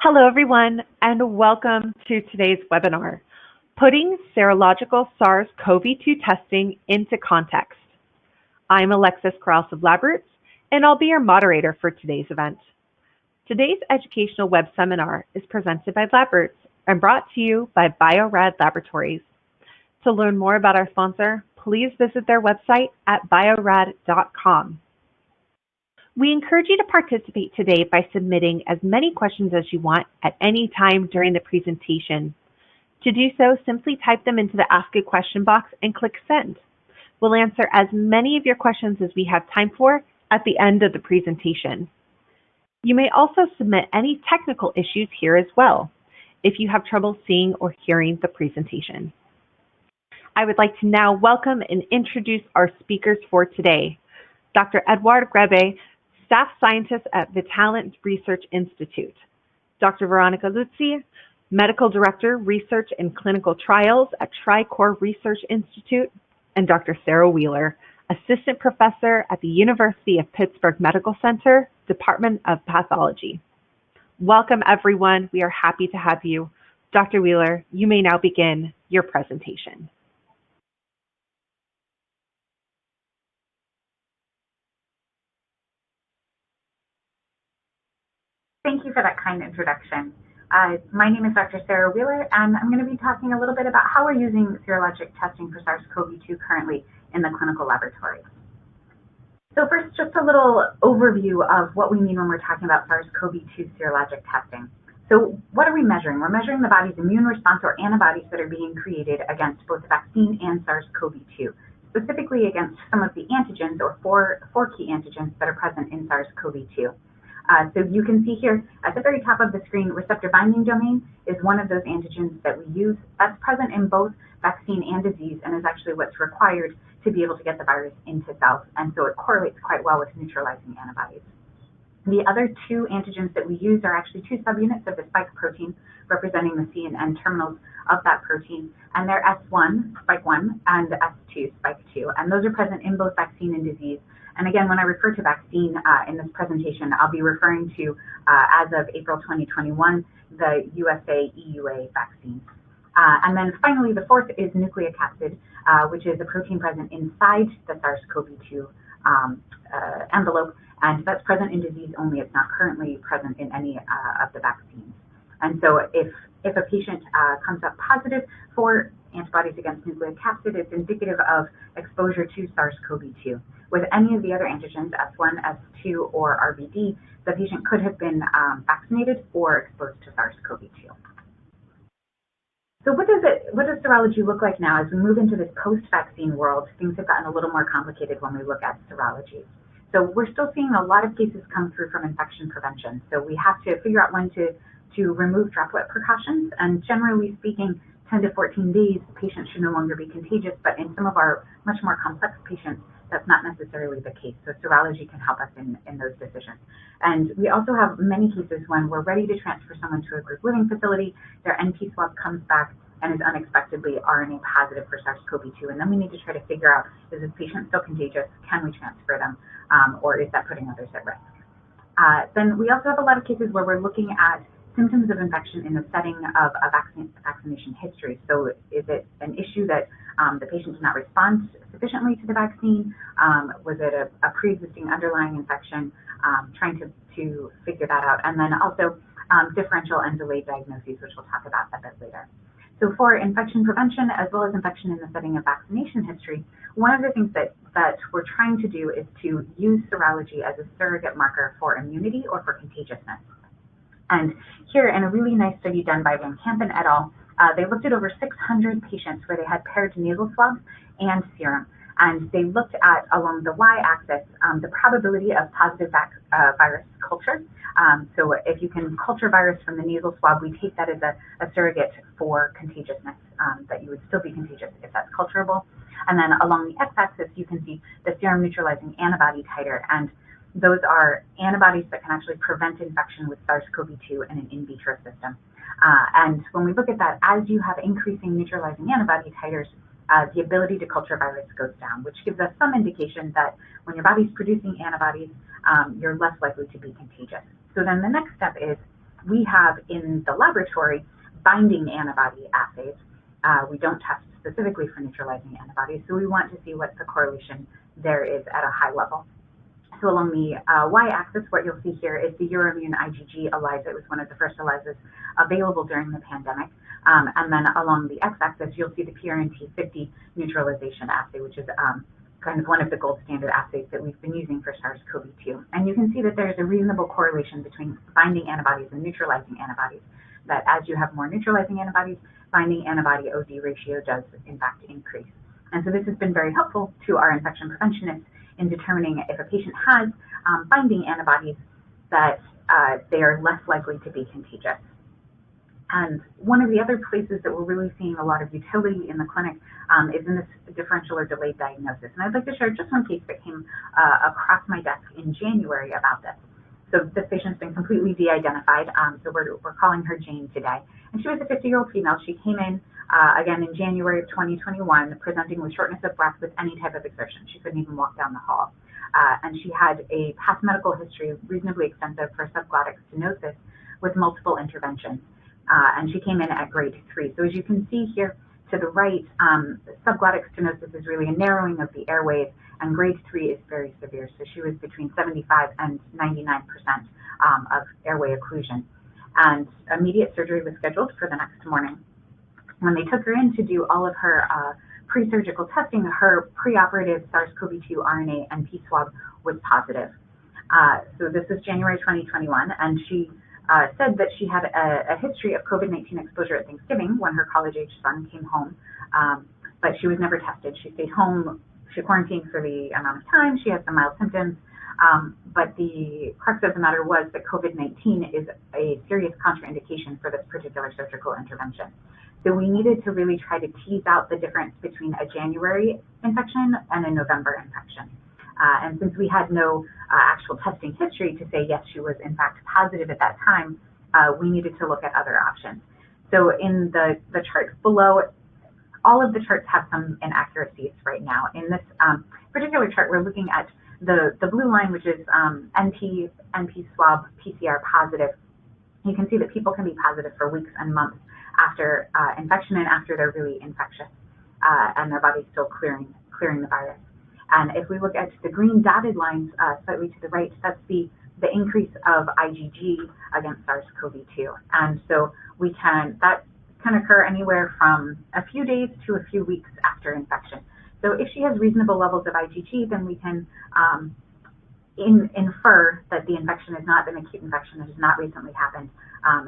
Hello, everyone, and welcome to today's webinar, Putting Serological SARS CoV-2 Testing into Context. I'm Alexis Krause of LabRoots, and I'll be your moderator for today's event. Today's educational web seminar is presented by LabRoots and brought to you by Bio-Rad Laboratories. To learn more about our sponsor, please visit their website at biorad.com. We encourage you to participate today by submitting as many questions as you want at any time during the presentation. To do so, simply type them into the Ask a Question box and click Send. We'll answer as many of your questions as we have time for at the end of the presentation. You may also submit any technical issues here as well, if you have trouble seeing or hearing the presentation. I would like to now welcome and introduce our speakers for today. Dr. Eduard Grebe, Staff Scientist at Vitalant Research Institute. Dr. Veronica Luzzi, Medical Director, Research and Clinical Trials at TriCore Research Institute. And Dr. Sarah Wheeler, Assistant Professor at the University of Pittsburgh Medical Center, Department of Pathology. Welcome, everyone. We are happy to have you. Dr. Wheeler, you may now begin your presentation. Thank you for that kind introduction. My name is Dr. Sarah Wheeler, and I'm going to be talking a little bit about how we're using serologic testing for SARS-CoV-2 currently in the clinical laboratory. So first, just a little overview of what we mean when we're talking about SARS-CoV-2 serologic testing. So what are we measuring? We're measuring the body's immune response or antibodies that are being created against both the vaccine and SARS-CoV-2, specifically against some of the antigens or four key antigens that are present in SARS-CoV-2. So you can see here at the very top of the screen, receptor binding domain is one of those antigens that we use. That's present in both vaccine and disease and is actually what's required to be able to get the virus into cells. And so it correlates quite well with neutralizing antibodies. The other two antigens that we use are actually two subunits of the spike protein, representing the C and N terminals of that protein. And they're S1, spike 1, and S2, spike 2. And those are present in both vaccine and disease. And again, when I refer to vaccine in this presentation, I'll be referring to, as of April 2021, the USA EUA vaccine. And then finally, the fourth is nucleocapsid, which is a protein present inside the SARS-CoV-2 envelope, and that's present in disease only. It's not currently present in any of the vaccines. And so if a patient comes up positive for antibodies against nucleocapsid, it's indicative of exposure to SARS-CoV-2. With any of the other antigens, S1, S2, or RBD, the patient could have been vaccinated or exposed to SARS-CoV-2. So what does serology look like now as we move into this post-vaccine world? Things have gotten a little more complicated when we look at serology. So we're still seeing a lot of cases come through from infection prevention. So we have to figure out when to remove droplet precautions, and generally speaking, 10 to 14 days, the patient should no longer be contagious, but in some of our much more complex patients, that's not necessarily the case. So serology can help us in those decisions. And we also have many cases when we're ready to transfer someone to a group living facility, their NP swab comes back and is unexpectedly RNA positive for SARS-CoV-2. And then we need to try to figure out, is this patient still contagious? Can we transfer them? Or is that putting others at risk? Then we also have a lot of cases where we're looking at symptoms of infection in the setting of a vaccination history. So is it an issue that the patient did not respond sufficiently to the vaccine? Was it a pre-existing underlying infection? Trying to figure that out. And then also differential and delayed diagnoses, which we'll talk about a bit later. So for infection prevention, as well as infection in the setting of vaccination history, one of the things that we're trying to do is to use serology as a surrogate marker for immunity or for contagiousness. And here, in a really nice study done by Van Kampen et al., they looked at over 600 patients where they had paired nasal swabs and serum. And they looked at, along the y-axis, the probability of positive virus culture. So if you can culture virus from the nasal swab, we take that as a surrogate for contagiousness, that you would still be contagious if that's culturable. And then along the x-axis, you can see the serum neutralizing antibody titer. And those are antibodies that can actually prevent infection with SARS-CoV-2 in an in vitro system. And when we look at that, as you have increasing neutralizing antibody titers, the ability to culture virus goes down, which gives us some indication that when your body's producing antibodies, you're less likely to be contagious. So then the next step is, we have in the laboratory binding antibody assays. We don't test specifically for neutralizing antibodies, so we want to see what the correlation there is at a high level. So along the y-axis, what you'll see here is the Euroimmune IgG ELISA. It was one of the first ELISAs available during the pandemic. And then along the x-axis, you'll see the PRNT50 neutralization assay, which is kind of one of the gold standard assays that we've been using for SARS-CoV-2. And you can see that there's a reasonable correlation between binding antibodies and neutralizing antibodies, that as you have more neutralizing antibodies, binding antibody OD ratio does in fact increase. And so this has been very helpful to our infection preventionists in determining if a patient has binding antibodies, that they are less likely to be contagious. And one of the other places that we're really seeing a lot of utility in the clinic is in this differential or delayed diagnosis. And I'd like to share just one case that came across my desk in January about this. So this patient's been completely de-identified, so we're calling her Jane today. And she was a 50-year-old female. She came in, again, in January of 2021, presenting with shortness of breath with any type of exertion. She couldn't even walk down the hall. And she had a past medical history, reasonably extensive, for subglottic stenosis with multiple interventions. And she came in at grade 3. So as you can see here to the right, subglottic stenosis is really a narrowing of the airways, and grade 3 is very severe. So she was between 75 and 99% of airway occlusion. And immediate surgery was scheduled for the next morning. When they took her in to do all of her pre-surgical testing, her preoperative SARS-CoV-2 RNA and P swab was positive. So this is January 2021, and she said that she had a history of COVID-19 exposure at Thanksgiving when her college-age son came home, but she was never tested. She stayed home. She quarantined for the amount of time. She had some mild symptoms, but the crux of the matter was that COVID-19 is a serious contraindication for this particular surgical intervention. So we needed to really try to tease out the difference between a January infection and a November infection. And since we had no actual testing history to say, yes, she was in fact positive at that time, we needed to look at other options. So in the chart below, all of the charts have some inaccuracies right now. In this particular chart, we're looking at the blue line, which is NP swab PCR positive. You can see that people can be positive for weeks and months after infection and after they're really infectious, and their body's still clearing the virus. And if we look at the green dotted lines slightly to the right, that's the increase of IgG against SARS-CoV-2. And so that can occur anywhere from a few days to a few weeks after infection. So if she has reasonable levels of IgG, then we can infer that the infection has not been an acute infection, it has not recently happened.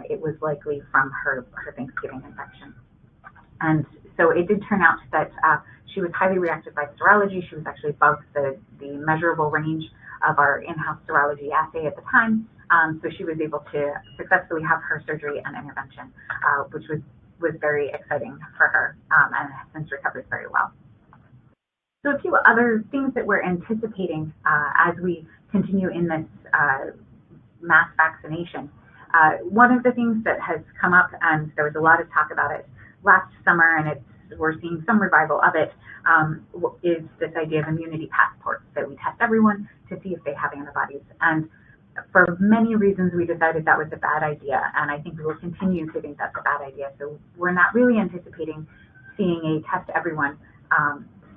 It was likely from her Thanksgiving infection. And so it did turn out that she was highly reactive by serology. She was actually above the measurable range of our in-house serology assay at the time. So she was able to successfully have her surgery and intervention, which was very exciting for her, and has since recovered very well. So a few other things that we're anticipating as we continue in this mass vaccination. One of the things that has come up, and there was a lot of talk about it last summer, and we're seeing some revival of it, is this idea of immunity passports, that we test everyone to see if they have antibodies. And for many reasons, we decided that was a bad idea, and I think we will continue to think that's a bad idea. So we're not really anticipating seeing a test everyone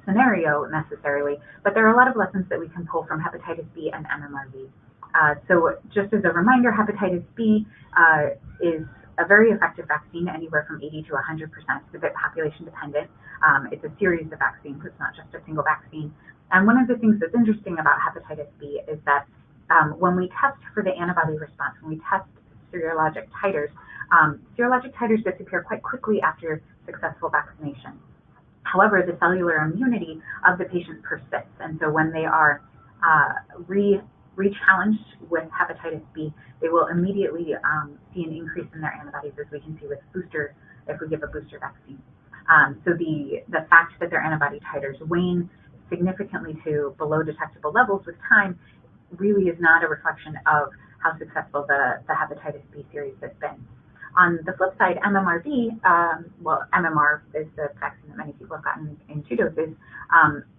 scenario necessarily, but there are a lot of lessons that we can pull from hepatitis B and MMRV. So just as a reminder, hepatitis B is a very effective vaccine, anywhere from 80 to 100%. It's a bit population dependent. It's a series of vaccines. It's not just a single vaccine. And one of the things that's interesting about hepatitis B is that when we test for the antibody response, when we test serologic titers disappear quite quickly after successful vaccination. However, the cellular immunity of the patient persists. And so when they are re-challenged with hepatitis B, they will immediately see an increase in their antibodies, as we can see with if we give a booster vaccine. So the fact that their antibody titers wane significantly to below detectable levels with time really is not a reflection of how successful the hepatitis B series has been. On the flip side, MMRV, MMR is the vaccine that many people have gotten in 2 doses,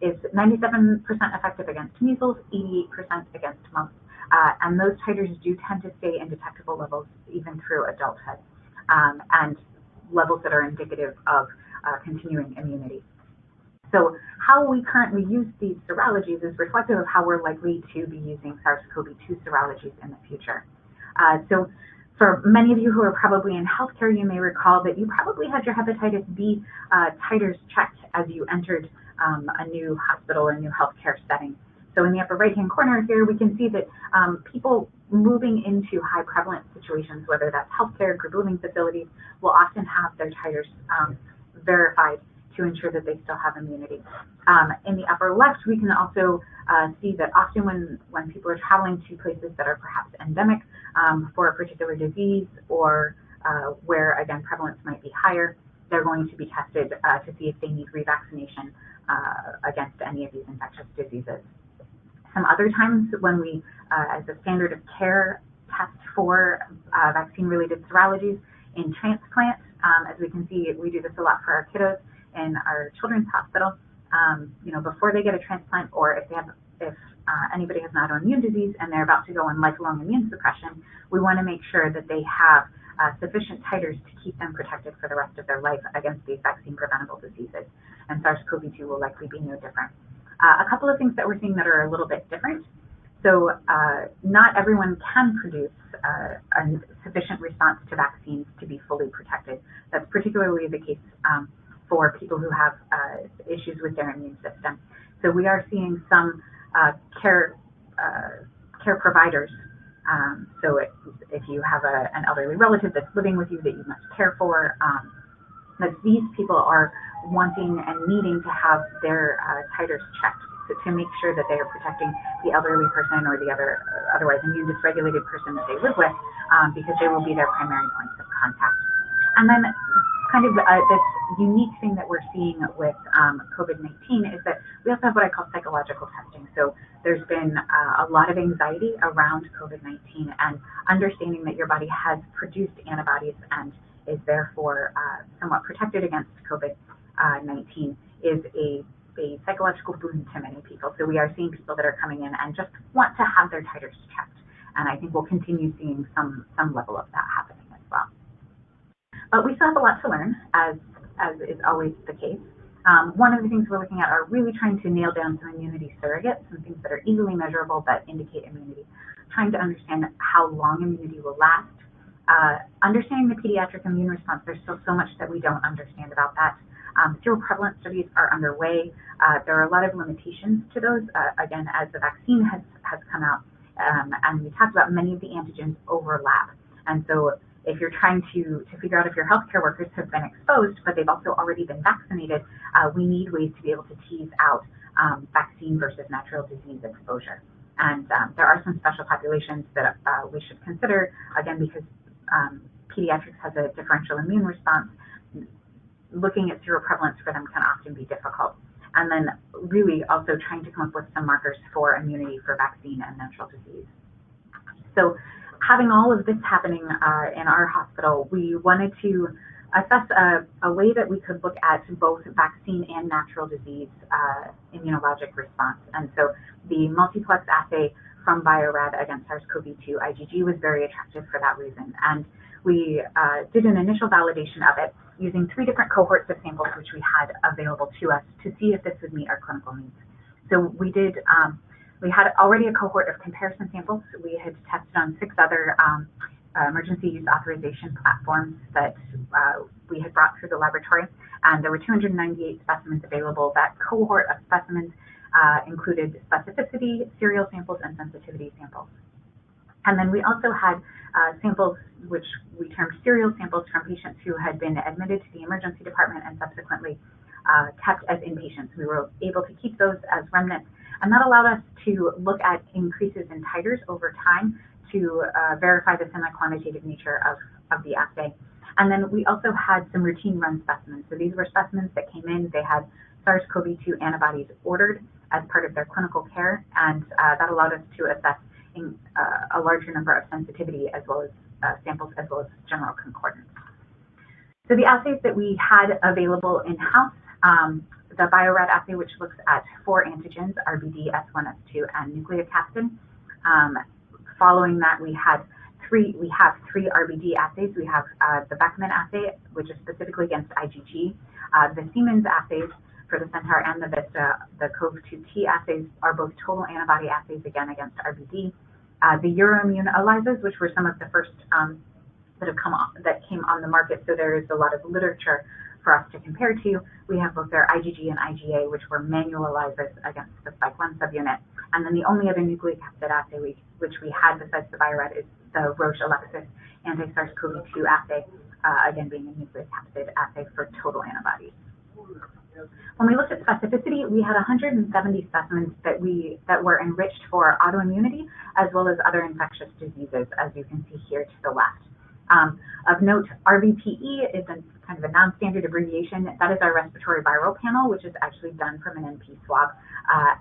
is 97% effective against measles, 88% against mumps. And those titers do tend to stay in detectable levels even through adulthood, and levels that are indicative of continuing immunity. So how we currently use these serologies is reflective of how we're likely to be using SARS-CoV-2 serologies in the future. So for many of you who are probably in healthcare, you may recall that you probably had your hepatitis B titers checked as you entered a new hospital or new healthcare setting. So in the upper right-hand corner here, we can see that people moving into high prevalence situations, whether that's healthcare, group living facilities, will often have their titers verified to ensure that they still have immunity. In the upper left, we can also see that often when people are traveling to places that are perhaps endemic for a particular disease, or where, again, prevalence might be higher, they're going to be tested to see if they need revaccination against any of these infectious diseases. Some other times when we, as a standard of care, test for vaccine-related serologies in transplant, as we can see, we do this a lot for our kiddos in our children's hospital. Before they get a transplant, or if anybody has an autoimmune disease and they're about to go on lifelong immune suppression, we want to make sure that they have sufficient titers to keep them protected for the rest of their life against these vaccine-preventable diseases. And SARS-CoV-2 will likely be no different. A couple of things that we're seeing that are a little bit different. So not everyone can produce a sufficient response to vaccines to be fully protected. That's particularly the case for people who have issues with their immune system. So we are seeing some care providers. So if you have an elderly relative that's living with you that you must care for, that these people are wanting and needing to have their titers checked to make sure that they are protecting the elderly person or the otherwise immune dysregulated person that they live with, because they will be their primary points of contact. And then kind of this unique thing that we're seeing with COVID-19 is that we also have what I call psychological testing. So there's been a lot of anxiety around COVID-19, and understanding that your body has produced antibodies and is therefore somewhat protected against COVID-19 is a psychological boon to many people. So we are seeing people that are coming in and just want to have their titers checked. And I think we'll continue seeing some level of that happening as well. But we still have a lot to learn, as is always the case. One of the things we're looking at are really trying to nail down some immunity surrogates, some things that are easily measurable that indicate immunity, trying to understand how long immunity will last. Understanding the pediatric immune response, there's still so much that we don't understand about that. Seroprevalence studies are underway. There are a lot of limitations to those, again, as the vaccine has come out, and we talked about many of the antigens overlap. And so if you're trying to figure out if your healthcare workers have been exposed, but they've also already been vaccinated, we need ways to be able to tease out vaccine versus natural disease exposure. And there are some special populations that we should consider, again, because pediatrics has a differential immune response. Looking at seroprevalence for them can often be difficult. And then really also trying to come up with some markers for immunity for vaccine and natural disease. So having all of this happening in our hospital, we wanted to assess a way that we could look at both vaccine and natural disease immunologic response. And so the multiplex assay from Bio-Rad against SARS-CoV-2 IgG was very attractive for that reason. And we did an initial validation of it using 3 different cohorts of samples which we had available to us to see if this would meet our clinical needs. So we did, we had already a cohort of comparison samples. We had tested on 6 other emergency use authorization platforms that we had brought through the laboratory, and there were 298 specimens available. That cohort of specimens included specificity, serial samples, and sensitivity samples. And then we also had samples which we termed serial samples from patients who had been admitted to the emergency department and subsequently kept as inpatients. We were able to keep those as remnants, and that allowed us to look at increases in titers over time to verify the semi-quantitative nature of the assay. And then we also had some routine run specimens. So these were specimens that came in, they had SARS-CoV-2 antibodies ordered as part of their clinical care, and that allowed us to assess a larger number of sensitivity as well as samples as well as general concordance. So the assays that we had available in-house, the Bio-Rad assay, which looks at 4 antigens, RBD, S1, S2, and nucleocapsid, following that, we have three RBD assays. We have the Beckman assay, which is specifically against IgG. The Siemens assays for the Centaur and the Vista, the CoV2T assays are both total antibody assays, again, against RBD. The Euroimmune ELISAs, which were some of the first that came on the market, so there is a lot of literature for us to compare to. We have both their IgG and IgA, which were manual ELISAs against the spike 1 subunit. And then the only other nucleocapsid assay which we had besides the Bio-Rad is the Roche Alexis anti-SARS CoV-2 assay, again being a nucleocapsid assay for total antibodies. When we looked at specificity, we had 170 specimens that were enriched for autoimmunity as well as other infectious diseases, as you can see here to the left. Of note, RVPE is kind of a non-standard abbreviation. That is our respiratory viral panel, which is actually done from an NP swab.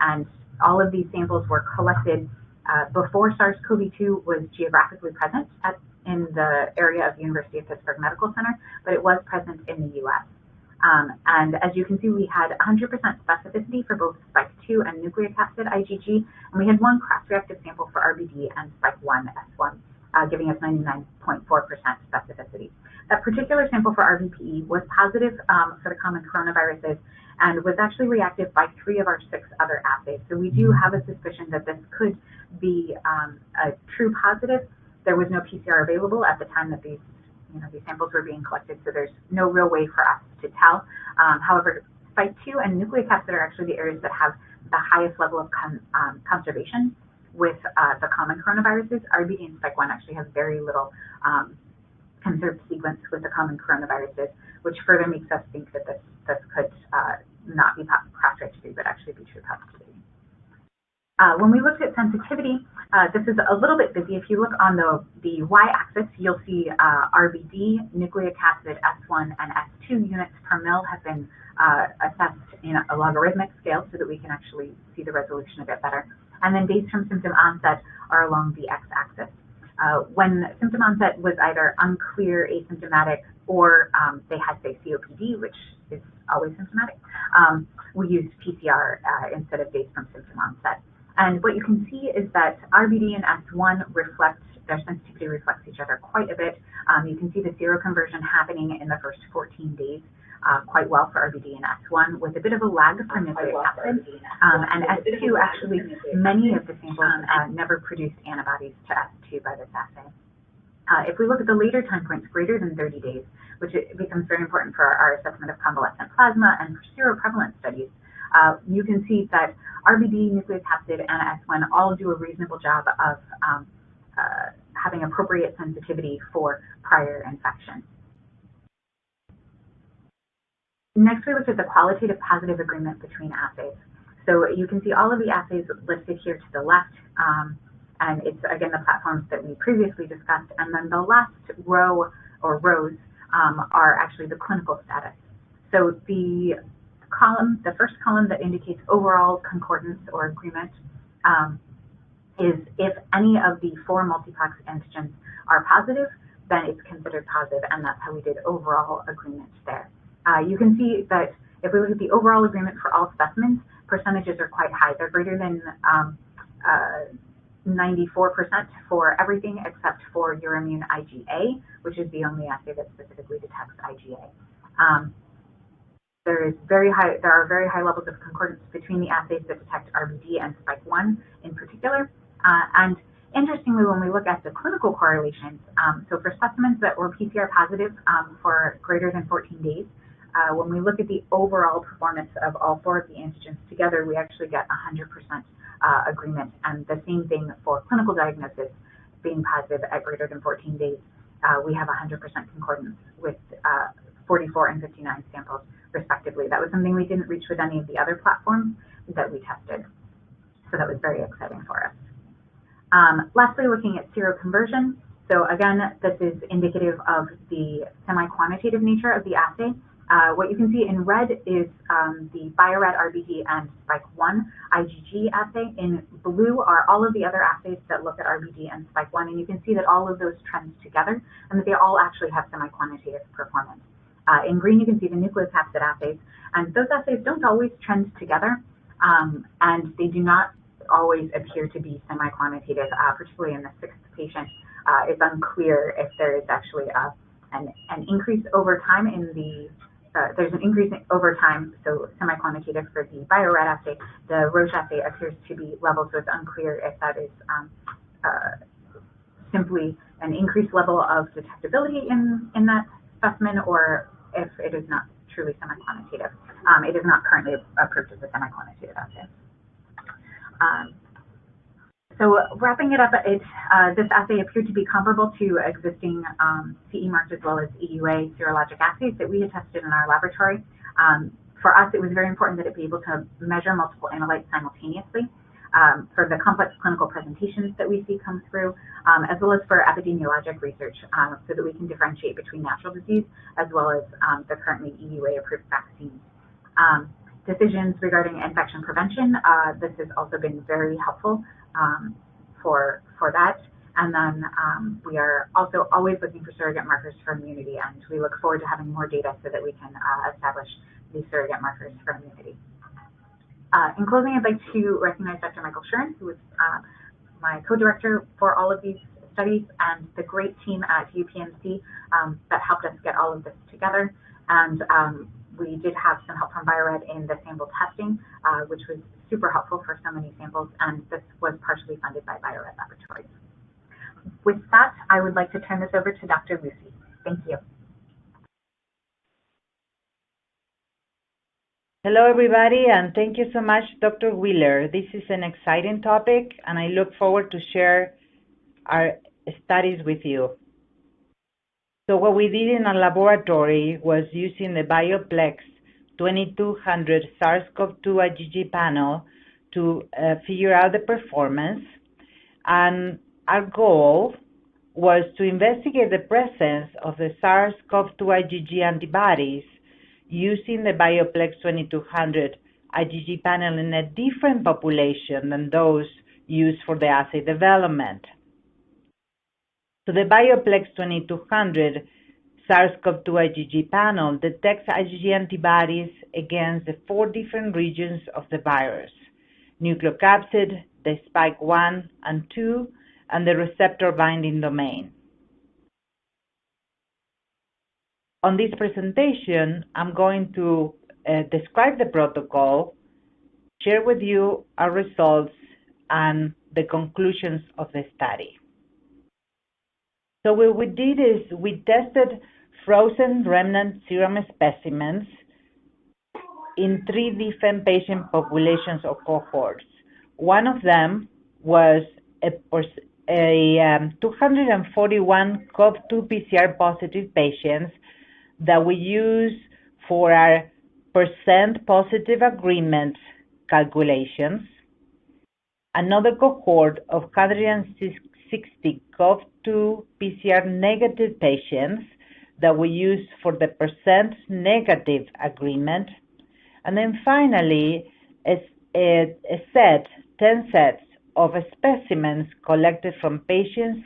And all of these samples were collected before SARS-CoV-2 was geographically present in the area of University of Pittsburgh Medical Center, but it was present in the U.S. And as you can see, we had 100% specificity for both spike 2 and nucleocapsid IgG, and we had one cross-reactive sample for RBD and spike 1 S1. Giving us 99.4% specificity. That particular sample for RVPE was positive for the common coronaviruses and was actually reactive by 3 of our 6 other assays. So we do have a suspicion that this could be a true positive. There was no PCR available at the time that these samples were being collected, so there's no real way for us to tell. However, spike 2 and nucleocapsid are actually the areas that have the highest level of conservation with the common coronaviruses. RBD and spike 1 actually have very little conserved sequence with the common coronaviruses, which further makes us think that this could not be cross-reactivity, but actually be true positivity. When we looked at sensitivity, this is a little bit busy. If you look on the y-axis, you'll see RBD, nucleocapsid S1 and S2 units per mil have been assessed in a logarithmic scale so that we can actually see the resolution a bit better. And then days from symptom onset are along the x-axis. When symptom onset was either unclear, asymptomatic, or they had, say, COPD, which is always symptomatic, we used PCR instead of days from symptom onset. And what you can see is that RBD and S1 their sensitivity reflects each other quite a bit. You can see the seroconversion happening in the first 14 days. Quite well for RBD and S1, with a bit of a lag for nucleocapsid. And S2, actually, many of the samples never produced antibodies to S2 by this assay. If we look at the later time points, greater than 30 days, which it becomes very important for our assessment of convalescent plasma and for seroprevalence studies, you can see that RBD, nucleocapsid, and S1 all do a reasonable job of having appropriate sensitivity for prior infection. Next, we looked at the qualitative positive agreement between assays. So you can see all of the assays listed here to the left, and it's, again, the platforms that we previously discussed. And then the last row, or rows, are actually the clinical status. So the first column that indicates overall concordance or agreement is if any of the 4 multiplex antigens are positive, then it's considered positive, and that's how we did overall agreement there. You can see that if we look at the overall agreement for all specimens, percentages are quite high. They're greater than 94% for everything except for Euroimmune IgA, which is the only assay that specifically detects IgA. There are very high levels of concordance between the assays that detect RBD and spike 1 in particular. And interestingly, when we look at the clinical correlations, so for specimens that were PCR positive for greater than 14 days, when we look at the overall performance of all 4 of the antigens together, we actually get 100% agreement. And the same thing for clinical diagnosis being positive at greater than 14 days. We have 100% concordance with 44 and 59 samples, respectively. That was something we didn't reach with any of the other platforms that we tested. So that was very exciting for us. Lastly, looking at seroconversion. So again, this is indicative of the semi-quantitative nature of the assay. What you can see in red is the Bio-Rad RBD and spike 1 IgG assay. In blue are all of the other assays that look at RBD and spike 1, and you can see that all of those trend together and that they all actually have semi-quantitative performance. In green, you can see the nucleocapsid assays, and those assays don't always trend together, and they do not always appear to be semi-quantitative, particularly in the sixth patient. It's unclear if there is actually an increase over time in the there's an increase over time, so semi-quantitative for the bio-red assay. The Roche assay appears to be level, so it's unclear if that is simply an increased level of detectability in that specimen, or if it is not truly semi-quantitative. It is not currently approved as a semi-quantitative assay. So wrapping it up, this assay appeared to be comparable to existing CE marked as well as EUA serologic assays that we had tested in our laboratory. For us, it was very important that it be able to measure multiple analytes simultaneously for the complex clinical presentations that we see come through, as well as for epidemiologic research, so that we can differentiate between natural disease as well as the currently EUA approved vaccines. Decisions regarding infection prevention, this has also been very helpful for that. And then we are also always looking for surrogate markers for immunity, and we look forward to having more data so that we can establish these surrogate markers for immunity. In closing, I'd like to recognize Dr. Michael Shuren, who was my co-director for all of these studies, and the great team at UPMC that helped us get all of this together. And we did have some help from Bio-Rad in the sample testing, which was super helpful for so many samples, and this was partially funded by Bio-Rad Laboratories. With that, I would like to turn this over to Dr. Luzzi. Thank you. Hello, everybody, and thank you so much, Dr. Wheeler. This is an exciting topic, and I look forward to share our studies with you. So what we did in our laboratory was using the BioPlex 2200 SARS-CoV-2 IgG panel to figure out the performance. And our goal was to investigate the presence of the SARS-CoV-2 IgG antibodies using the BioPlex 2200 IgG panel in a different population than those used for the assay development. So the BioPlex 2200 SARS-CoV-2 IgG panel detects IgG antibodies against the 4 different regions of the virus: nucleocapsid, the spike 1 and 2, and the receptor binding domain. On this presentation, I'm going to describe the protocol, share with you our results, and the conclusions of the study. So what we did is we tested frozen remnant serum specimens in 3 different patient populations or cohorts. One of them was a 241 CoV-2 PCR positive patients that we use for our percent positive agreement calculations. Another cohort of 160 CoV-2 PCR negative patients that we use for the percent negative agreement. And then finally, a set, 10 sets of specimens collected from patients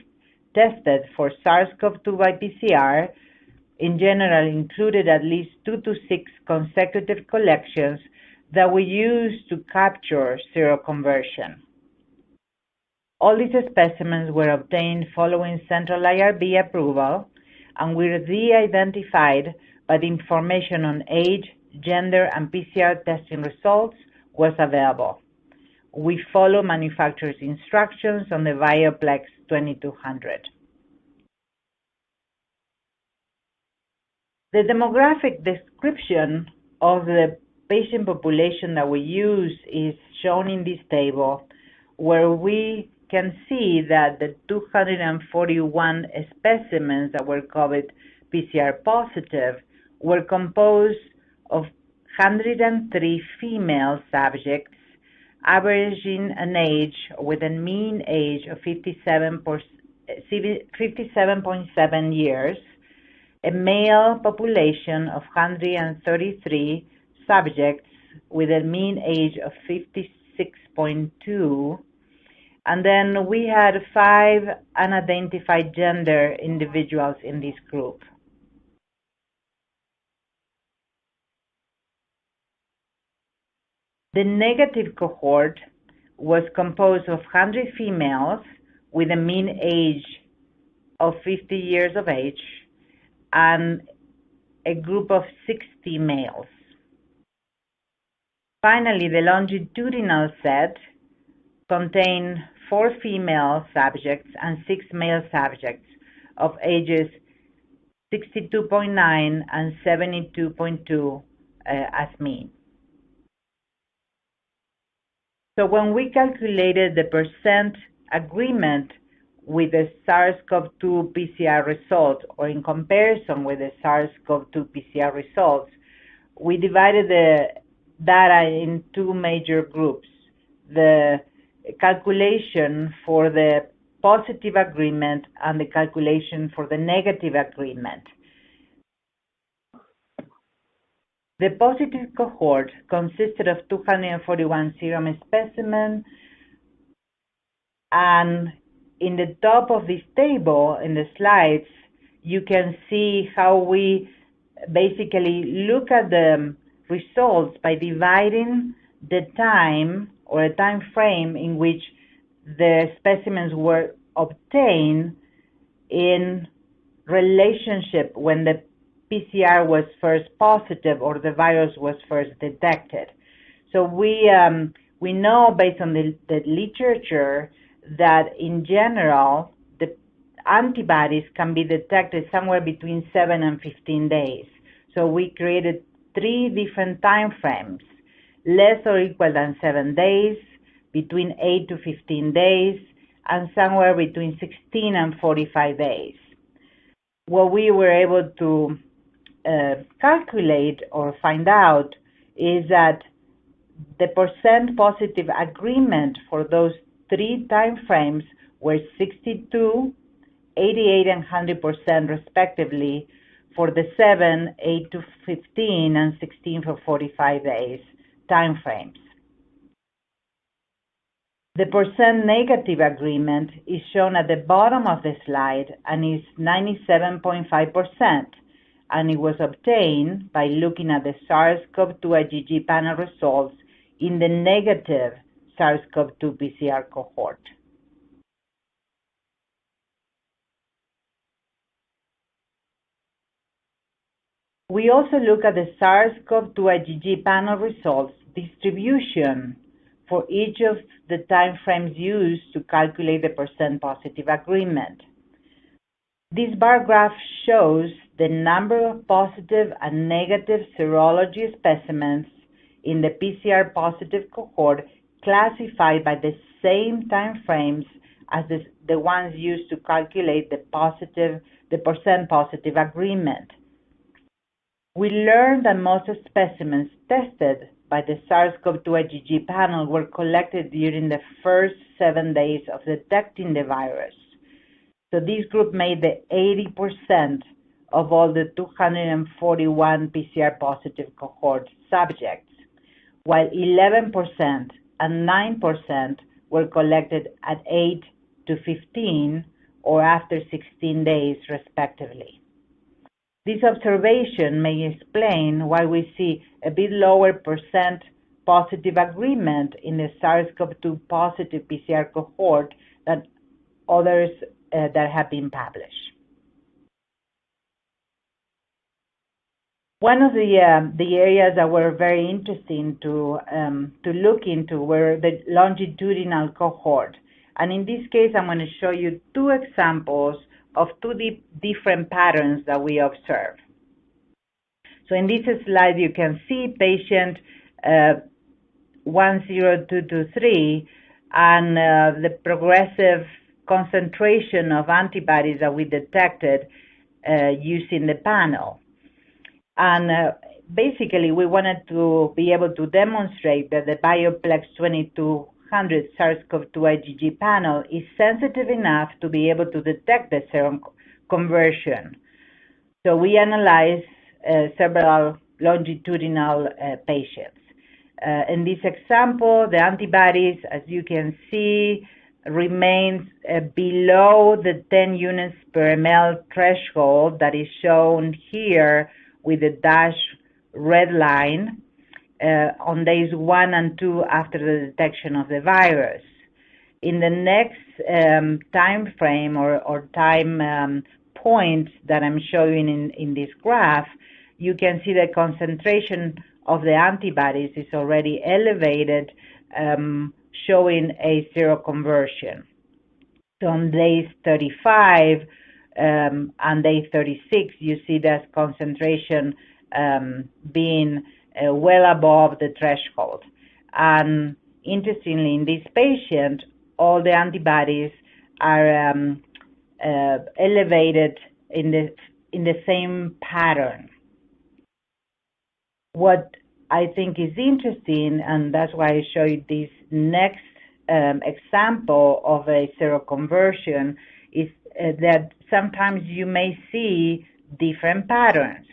tested for SARS-CoV-2 by PCR, in general included at least 2 to 6 consecutive collections that we use to capture seroconversion. All these specimens were obtained following central IRB approval and were de-identified by the information on age, gender, and PCR testing results was available. We follow manufacturer's instructions on the BioPlex 2200. The demographic description of the patient population that we use is shown in this table, where we can see that the 241 specimens that were COVID PCR positive were composed of 103 female subjects, averaging an age with a mean age of 57.7 years, a male population of 133 subjects with a mean age of 56.2, and then we had 5 unidentified gender individuals in this group. The negative cohort was composed of 100 females with a mean age of 50 years of age and a group of 60 males. Finally, the longitudinal set contained 4 female subjects and 6 male subjects of ages 62.9 and 72.2 as mean. So when we calculated the percent agreement with the SARS-CoV-2 PCR results, or in comparison with the SARS-CoV-2 PCR results, we divided the data in 2 major groups: the calculation for the positive agreement and the calculation for the negative agreement. The positive cohort consisted of 241 serum specimens, and in the top of this table, in the slides, you can see how we basically look at the results by dividing the time or a time frame in which the specimens were obtained in relationship when the PCR was first positive or the virus was first detected. So we know based on the literature that in general the antibodies can be detected somewhere between 7 and 15 days. So we created 3 different time frames: less or equal than 7 days, between 8 to 15 days, and somewhere between 16 and 45 days. What we were able to calculate or find out is that the percent positive agreement for those 3 time frames were 62, 88, and 100% respectively for the 7, 8 to 15, and 16 for 45 days time frames. The percent negative agreement is shown at the bottom of the slide and is 97.5%, and it was obtained by looking at the SARS-CoV-2 IgG panel results in the negative SARS-CoV-2 PCR cohort. We also look at the SARS-CoV-2 IgG panel results distribution for each of the time frames used to calculate the percent positive agreement. This bar graph shows the number of positive and negative serology specimens in the PCR positive cohort classified by the same time frames as the ones used to calculate the percent positive agreement. We learned that most specimens tested by the SARS-CoV-2 IgG panel were collected during the first 7 days of detecting the virus. So this group made the 80% of all the 241 PCR positive cohort subjects, while 11% and 9% were collected at 8 to 15 or after 16 days respectively. This observation may explain why we see a bit lower percent positive agreement in the SARS-CoV-2 positive PCR cohort than others that have been published. One of the areas that were very interesting to look into were the longitudinal cohort. And in this case, I'm going to show you 2 examples of 2 different patterns that we observe. So in this slide, you can see patient 10223 and the progressive concentration of antibodies that we detected using the panel. And basically, we wanted to be able to demonstrate that the Bioplex 2200 SARS-CoV-2 IgG panel is sensitive enough to be able to detect the seroconversion. So we analyzed several longitudinal patients. In this example, the antibodies, as you can see, remains below the 10 units per ml threshold that is shown here with the dashed red line. on days 1 and 2 after the detection of the virus. In the next time frame or time point that I'm showing in this graph, you can see the concentration of the antibodies is already elevated, showing a seroconversion. So on days 35 and day 36, you see that concentration being well above the threshold. And interestingly, in this patient, all the antibodies are elevated in the same pattern. What I think is interesting, and that's why I show you this next example of a seroconversion, is that sometimes you may see different patterns.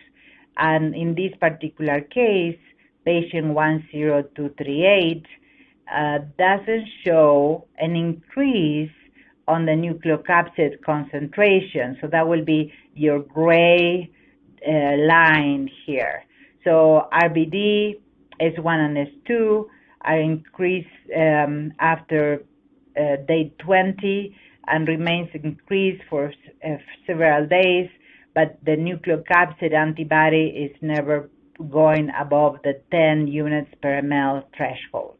And in this particular case, patient 10238 doesn't show an increase on the nucleocapsid concentration. So that will be your gray line here. So RBD, S1 and S2 are increased after day 20 and remains increased for several days, but the nucleocapsid antibody is never going above the 10 units per ml threshold.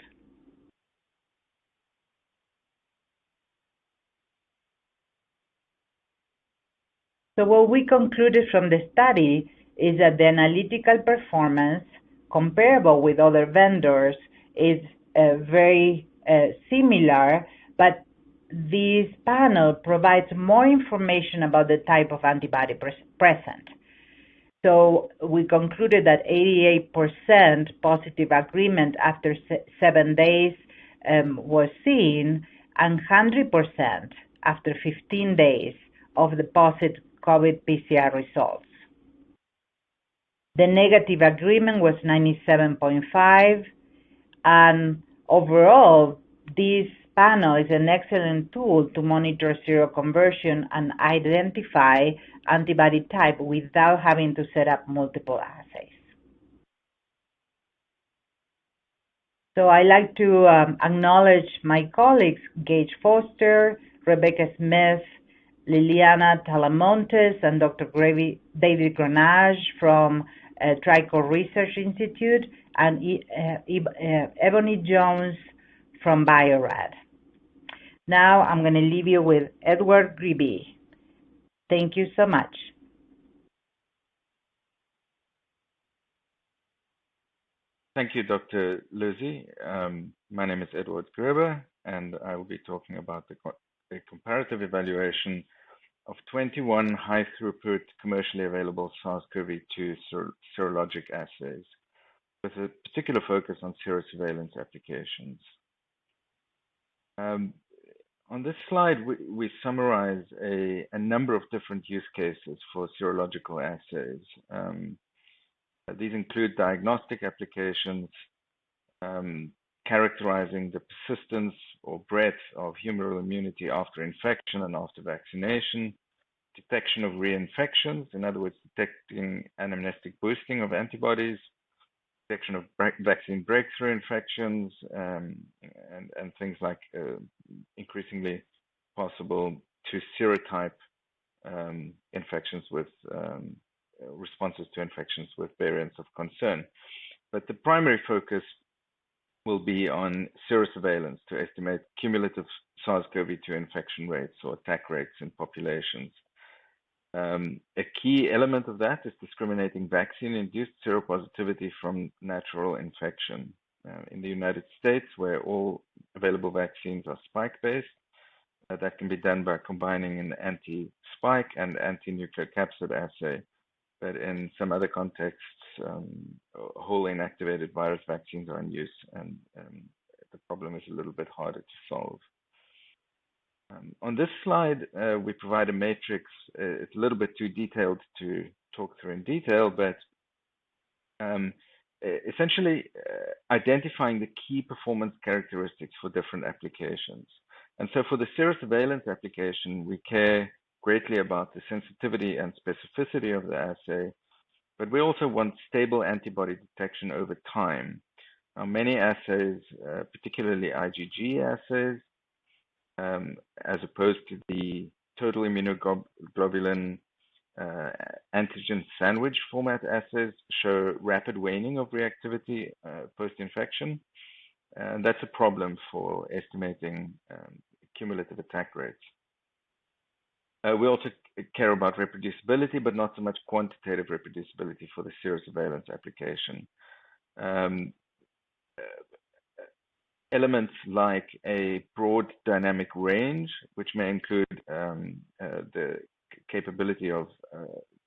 So what we concluded from the study is that the analytical performance comparable with other vendors is very similar, but this panel provides more information about the type of antibody present. So we concluded that 88% positive agreement after 7 days was seen, and 100% after 15 days of the positive COVID PCR results. The negative agreement was 97.5, and overall, this panel is an excellent tool to monitor seroconversion and identify antibody type without having to set up multiple assays. So I'd like to acknowledge my colleagues, Gage Foster, Rebecca Smith, Liliana Talamontes, and Dr. David Granage from TriCore Research Institute, and Ebony Jones from Bio-Rad. Now I'm going to leave you with Eduard Grebe. Thank you so much. Thank you, Dr. Luzzi. My name is Eduard Grebe, and I will be talking about the comparative evaluation of 21 high-throughput commercially available SARS-CoV-2 serologic assays, with a particular focus on serosurveillance applications. On this slide, we summarize a number of different use cases for serological assays. These include diagnostic applications, characterizing the persistence or breadth of humoral immunity after infection and after vaccination, detection of reinfections, in other words, detecting anamnestic boosting of antibodies, detection of vaccine breakthrough infections, and things like increasingly possible to serotype infections with responses to infections with variants of concern. But the primary focus will be on serosurveillance to estimate cumulative SARS-CoV-2 infection rates or attack rates in populations. A key element of that is discriminating vaccine-induced seropositivity from natural infection. In the United States, where all available vaccines are spike-based, that can be done by combining an anti-spike and anti-nucleocapsid assay. But in some other contexts, whole inactivated virus vaccines are in use, and the problem is a little bit harder to solve. On this slide, we provide a matrix. It's a little bit too detailed to talk through in detail, but essentially identifying the key performance characteristics for different applications. And so for the serosurveillance application, we care greatly about the sensitivity and specificity of the assay, but we also want stable antibody detection over time. Now, many assays, particularly IgG assays, as opposed to the total immunoglobulin antigen sandwich format assays, show rapid waning of reactivity post-infection. And that's a problem for estimating cumulative attack rates. We also care about reproducibility, but not so much quantitative reproducibility for the serosurveillance application. Elements like a broad dynamic range, which may include the capability of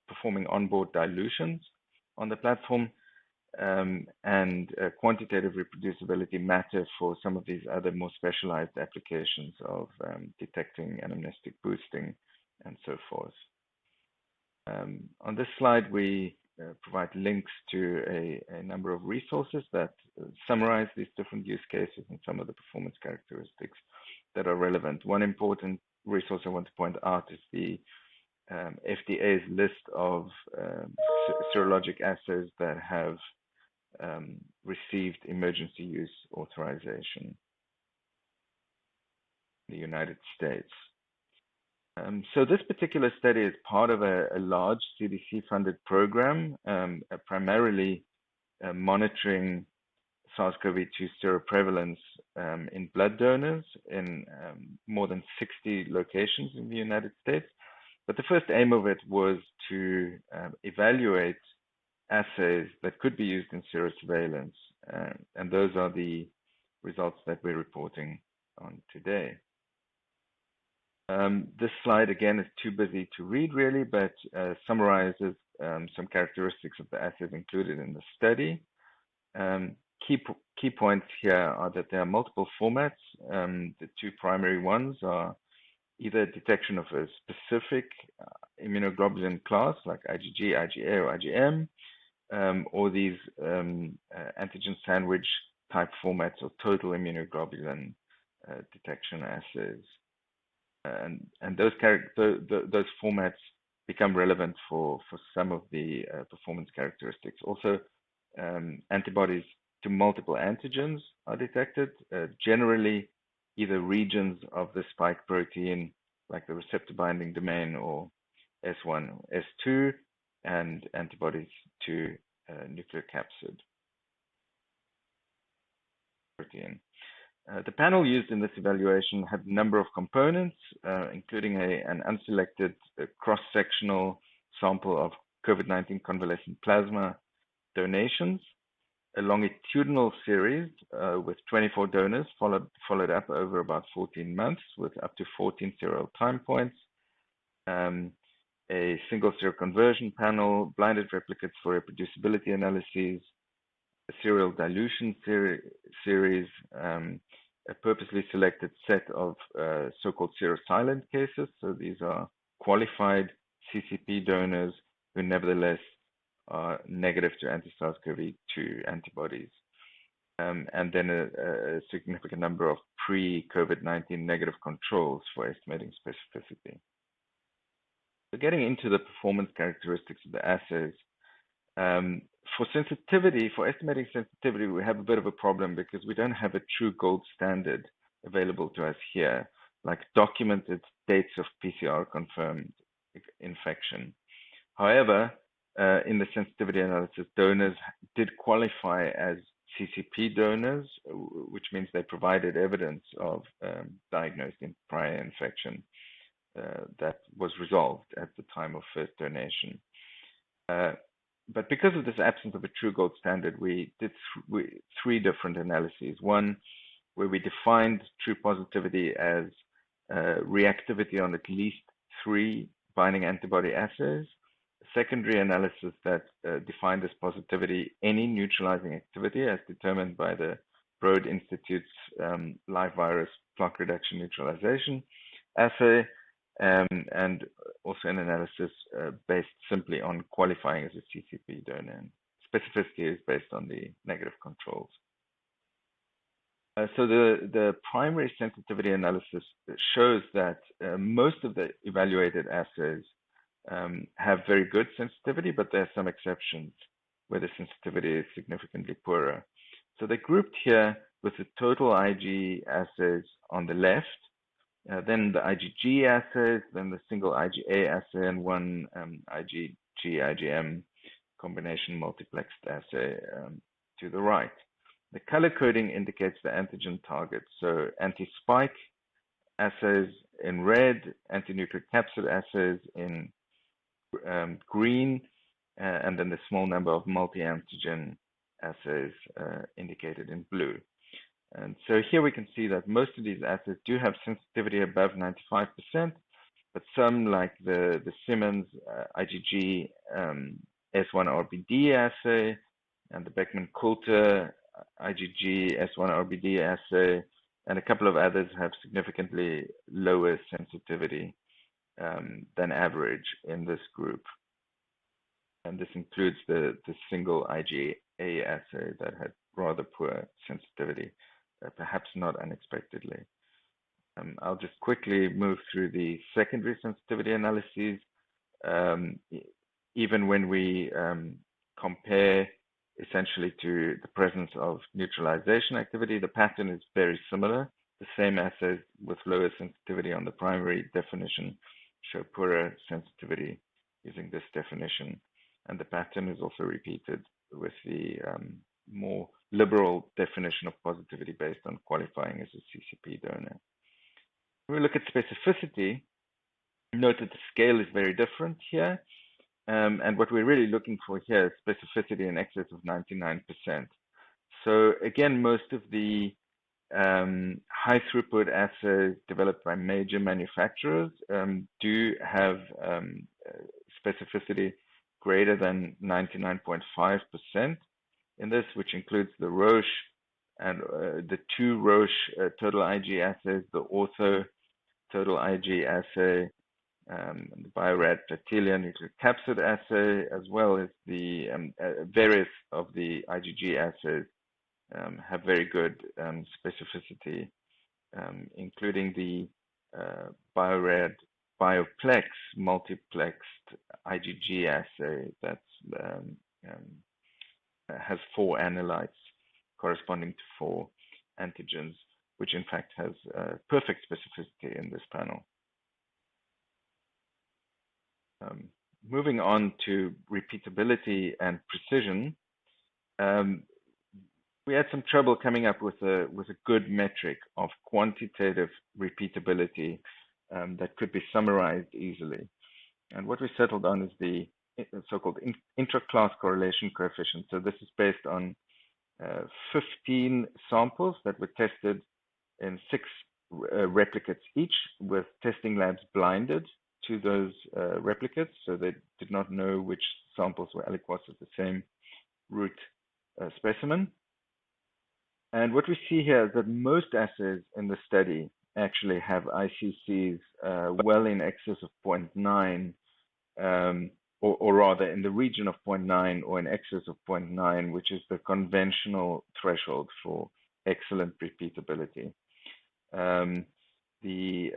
performing onboard dilutions on the platform, and quantitative reproducibility matter for some of these other more specialized applications of detecting anamnestic boosting and so forth. On this slide, we provide links to a number of resources that summarize these different use cases and some of the performance characteristics that are relevant. One important resource I want to point out is the FDA's list of serologic assays that have received emergency use authorization in the United States. So this particular study is part of a large CDC-funded program, primarily monitoring SARS-CoV-2 seroprevalence in blood donors in more than 60 locations in the United States. But the first aim of it was to evaluate assays that could be used in serosurveillance, and those are the results that we're reporting on today. This slide, again, is too busy to read, really, but summarizes some characteristics of the assays included in the study. Key points here are that there are multiple formats. The two primary ones are either detection of a specific immunoglobulin class, like IgG, IgA, or IgM, or these antigen sandwich type formats or total immunoglobulin detection assays. And those formats become relevant for some of the performance characteristics. Also, antibodies to multiple antigens are detected, generally either regions of the spike protein, like the receptor binding domain or S1 or S2, and antibodies to nucleocapsid protein. The panel used in this evaluation had a number of components, including an unselected cross-sectional sample of COVID-19 convalescent plasma donations, a longitudinal series with 24 donors followed up over about 14 months with up to 14 serial time points, a single seroconversion panel, blinded replicates for reproducibility analyses, a serial dilution series, a purposely selected set of so-called serosilent cases. So these are qualified CCP donors who nevertheless are negative to anti-SARS-CoV-2 antibodies. And then a significant number of pre-COVID-19 negative controls for estimating specificity. So getting into the performance characteristics of the assays, for sensitivity, for estimating sensitivity, we have a bit of a problem because we don't have a true gold standard available to us here, like documented dates of PCR confirmed infection. However, in the sensitivity analysis, donors did qualify as CCP donors, which means they provided evidence of diagnosed in prior infection that was resolved at the time of first donation. But because of this absence of a true gold standard, we did three different analyses. One, where we defined true positivity as reactivity on at least 3 binding antibody assays. A secondary analysis that defined as positivity any neutralizing activity as determined by the Broad Institute's live virus plaque reduction neutralization assay, and also an analysis based simply on qualifying as a CCP donor. And specificity is based on the negative controls. So the primary sensitivity analysis shows that most of the evaluated assays have very good sensitivity, but there are some exceptions where the sensitivity is significantly poorer. So they're grouped here with the total IG assays on the left, then the IgG assays, then the single IgA assay, and one IgG-IgM combination multiplexed assay to the right. The color coding indicates the antigen target. So anti-spike assays in red, anti-nucleocapsid assays in green, and then the small number of multi-antigen assays indicated in blue. And so here we can see that most of these assays do have sensitivity above 95%, but some, like the Simmons IgG S1-RBD assay and the Beckman-Coulter IgG S1-RBD assay, and a couple of others have significantly lower sensitivity than average in this group. And this includes the single IgA assay that had rather poor sensitivity, perhaps not unexpectedly. I'll just quickly move through the secondary sensitivity analyses. Even when we compare essentially to the presence of neutralization activity, the pattern is very similar. The same assays with lower sensitivity on the primary definition show poorer sensitivity using this definition. And the pattern is also repeated with the more liberal definition of positivity based on qualifying as a CCP donor. When we look at specificity, note that the scale is very different here. And what we're really looking for here is specificity in excess of 99%. So again, most of the high throughput assays developed by major manufacturers do have specificity greater than 99.5% in this, which includes the Roche and the two Roche total IG assays, the Ortho total IG assay, the Bio-Rad Platelia nucleocapsid assay, as well as the various of the IgG assays have very good specificity, including the Bio-Rad Bioplex multiplexed IgG assay that has 4 analytes corresponding to 4 antigens, which in fact has perfect specificity in this panel. Moving on to repeatability and precision, we had some trouble coming up with a good metric of quantitative repeatability that could be summarized easily. And what we settled on is the so-called intra-class correlation coefficient. So this is based on 15 samples that were tested in 6 replicates each, with testing labs blinded to those replicates, so they did not know which samples were aliquots of the same root specimen. And what we see here is that most assays in the study actually have ICCs well in excess of 0.9, or rather in the region of 0.9 or in excess of 0.9, which is the conventional threshold for excellent repeatability. The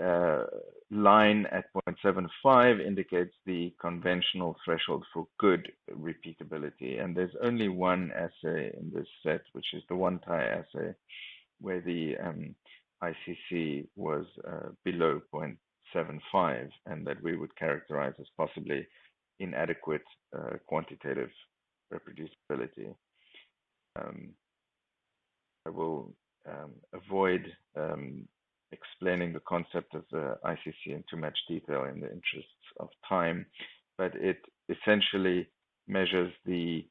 line at 0.75 indicates the conventional threshold for good repeatability. And there's only one assay in this set, which is the one-tie assay, where the ICC was below 0.75, and that we would characterize as possibly inadequate quantitative reproducibility. I will avoid explaining the concept of the ICC in too much detail in the interests of time, but it essentially measures the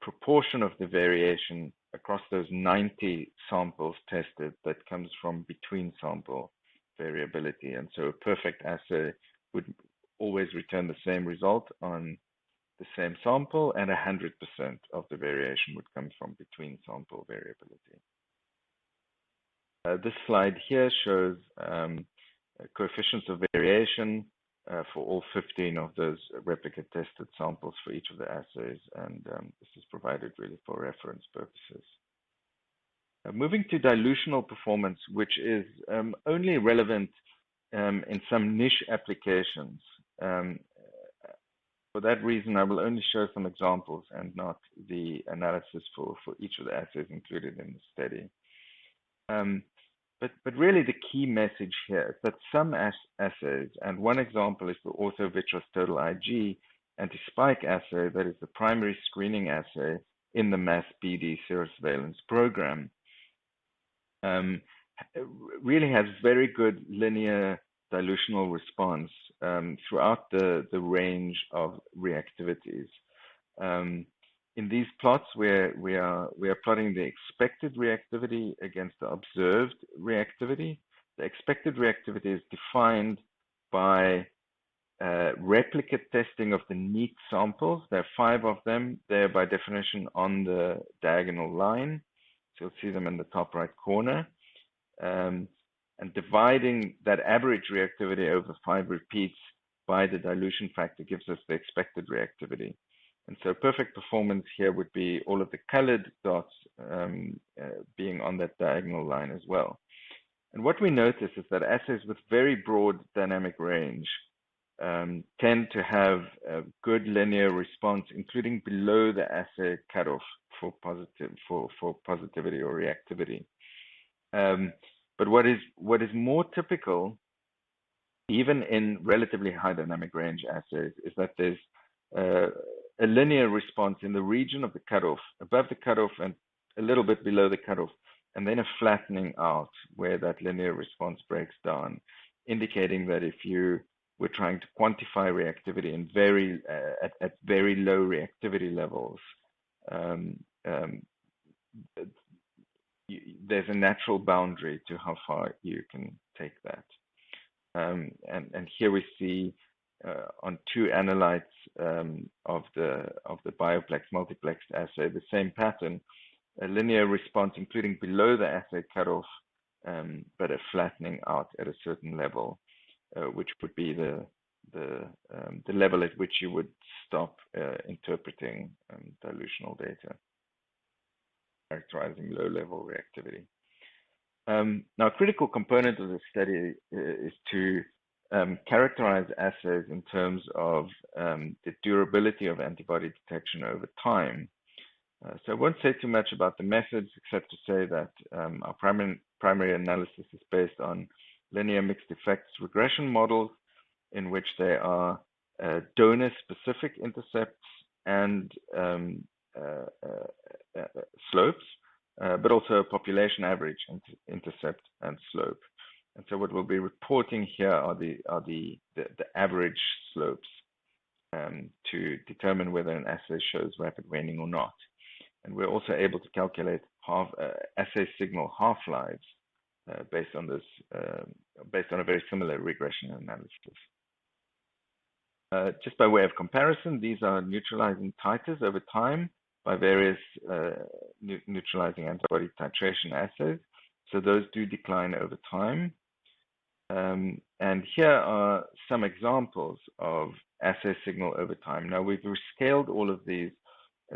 proportion of the variation across those 90 samples tested that comes from between sample variability. And so a perfect assay would always return the same result on the same sample, and 100% of the variation would come from between sample variability. This slide here shows coefficients of variation for all 15 of those replicate tested samples for each of the assays, and this is provided really for reference purposes. Moving to dilutional performance, which is only relevant in some niche applications. For that reason, I will only show some examples and not the analysis for each of the assays included in the study. But really the key message here is that some assays, and one example is the ortho-vitreous total IG anti-spike assay, that is the primary screening assay in the mass BD serosurveillance program, really has very good linear dilutional response throughout the range of reactivities. In these plots, we are plotting the expected reactivity against the observed reactivity. The expected reactivity is defined by replicate testing of the neat samples. There are 5 of them. They're by definition on the diagonal line. So you'll see them in the top right corner. And dividing that average reactivity over 5 repeats by the dilution factor gives us the expected reactivity. And so perfect performance here would be all of the colored dots being on that diagonal line as well. And what we notice is that assays with very broad dynamic range tend to have a good linear response, including below the assay cutoff for positivity or reactivity. But what is more typical, even in relatively high dynamic range assays, is that there's a linear response in the region of the cutoff, above the cutoff and a little bit below the cutoff, and then a flattening out where that linear response breaks down, indicating that if you were trying to quantify reactivity in at very low reactivity levels, there's a natural boundary to how far you can take that. And here we see on 2 analytes of the bioplex multiplexed assay, the same pattern, a linear response, including below the assay cutoff, but a flattening out at a certain level, which would be the level at which you would stop interpreting dilutional data, characterizing low-level reactivity. Now, a critical component of the study is to characterize assays in terms of the durability of antibody detection over time. So I won't say too much about the methods, except to say that our primary analysis is based on linear mixed effects regression models, in which there are donor-specific intercepts and slopes, but also a population average intercept and slope. And so what we'll be reporting here are the average slopes to determine whether an assay shows rapid waning or not. And we're also able to calculate assay signal half-lives based on a very similar regression analysis. Just by way of comparison, these are neutralizing titers over time by various neutralizing antibody titration assays. So those do decline over time. And here are some examples of assay signal over time. Now, we've rescaled all of these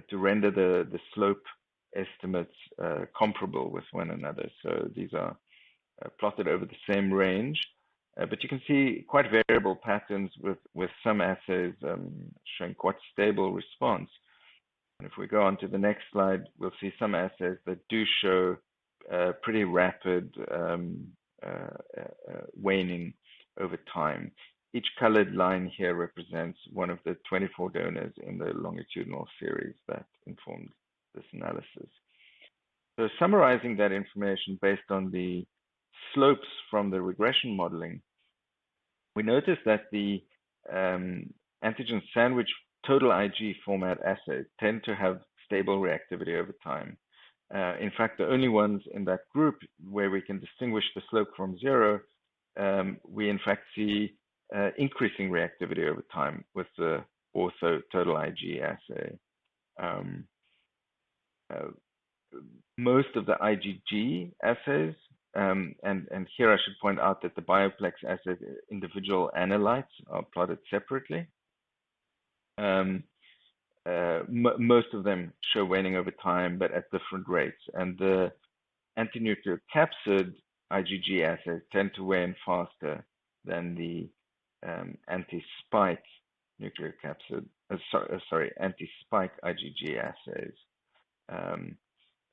to render the slope estimates comparable with one another. So these are plotted over the same range. But you can see quite variable patterns with some assays showing quite stable response. And if we go on to the next slide, we'll see some assays that do show pretty rapid waning over time. Each colored line here represents one of the 24 donors in the longitudinal series that informed this analysis. So summarizing that information based on the slopes from the regression modeling, we noticed that the antigen sandwich total IG format assays tend to have stable reactivity over time. In fact, the only ones in that group where we can distinguish the slope from 0, we in fact see increasing reactivity over time with the ortho total IG assay. Most of the IgG assays, and here I should point out that the bioplex assay individual analytes are plotted separately. Most of them show waning over time, but at different rates. And the antinucleocapsid IgG assays tend to wane faster than the anti-spike nucleocapsid anti-spike IgG assays.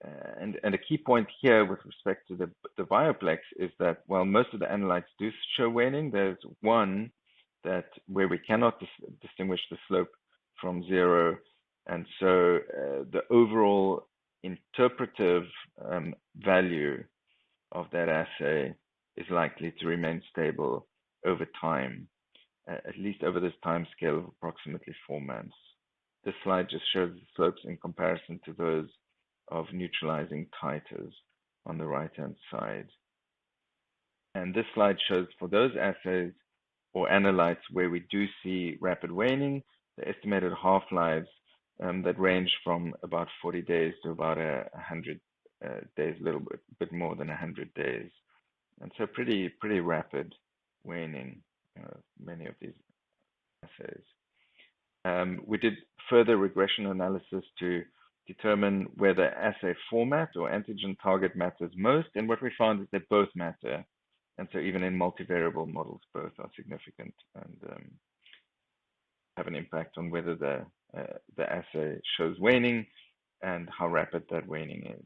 And a key point here with respect to the bioplex is that while most of the analytes do show waning, there's one that where we cannot distinguish the slope from zero, and so the overall interpretive value of that assay is likely to remain stable over time, at least over this time scale of approximately 4 months. This slide just shows the slopes in comparison to those of neutralizing titers on the right-hand side. And this slide shows for those assays or analytes where we do see rapid waning, the estimated half-lives that range from about 40 days to about 100 days, a little bit more than 100 days. And so pretty rapid waning, many of these assays. We did further regression analysis to determine whether assay format or antigen target matters most, and what we found is they both matter. And so even in multivariable models, both are significant and have an impact on whether the assay shows waning and how rapid that waning is.